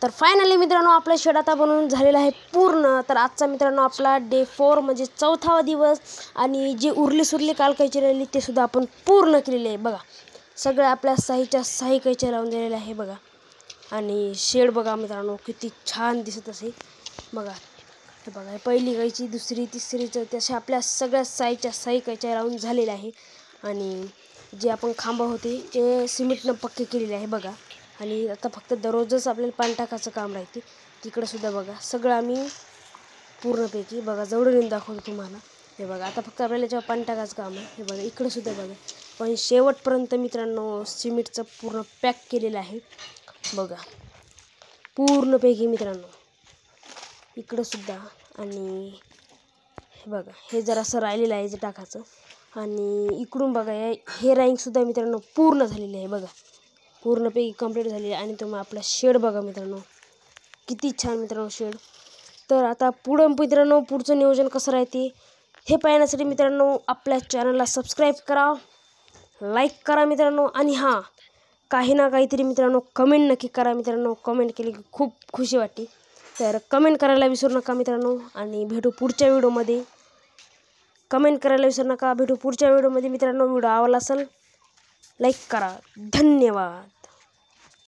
तर फायनली मित्रांनो आपलं शेड आता बनवून झालेलं आहे पूर्ण। तर आजचा मित्रांनो आपला डे 4 म्हणजे 4था दिवस आणि जे उरली काल कैची राहिली ते सुद्धा आपण पूर्ण केलेले आहे। बघा सगळं आपल्या साईच्या साई कैची लावून दिलेलं आहे बघा। आणि शेड बघा मित्रांनो किती छान दिसत असेल बघा। हे बघा पहिली कैची दुसरी तिसरी चौथी अशा आपल्या सगळ्या साईच्या साई कैच्या लावून झालेल्या आहे। आणि जे आपण खांब होते ते सिमेंटनं पक्के केलेले आहे बघा। आणि आता फक्त दररोजच आपल्याला पाणी टाकायचं काम राहते। तिकडे सुद्धा बघा सगळं आम्ही पूर्णपैकी बघा जवळून दाखवतो तुम्हाला। हे बघा आता फक्त आपल्याला जेव्हा पाणी टाकायचं काम आहे। हे बघा इकडे सुद्धा बघा पण शेवटपर्यंत मित्रांनो सिमेंटचं पूर्ण पॅक केलेलं आहे बघा पूर्णपैकी मित्रांनो इकडे सुद्धा। आणि हे बघा हे जरासं राहिलेलं आहे जे टाकायचं। आणि इकडून बघा हे रँक सुद्धा मित्रांनो पूर्ण झालेली आहे बघा पूर्णपैकी कंप्लीट झाली। आणि तुम्ही आपला शेड बघा मित्रांनो किती छान मित्रांनो शेड। तर आता मित्रांनो पुढचं नियोजन कसं राहते हे पाहण्यासाठी मित्रांनो आपल्या चॅनलला सबस्क्राईब करा, लाईक करा मित्रांनो। आणि हां काही ना काहीतरी मित्रांनो कमेंट नक्की करा मित्रांनो। कमेंट केली की खूप खुशी वाटते तर कमेंट करायला विसरू नका मित्रांनो। आणि भेटू पुढच्या व्हिडिओमध्ये। कमेंट करायला विसरू नका। भेटू पुढच्या व्हिडिओमध्ये मित्रांनो। व्हिडिओ आवडला असेल लाईक करा। धन्यवाद।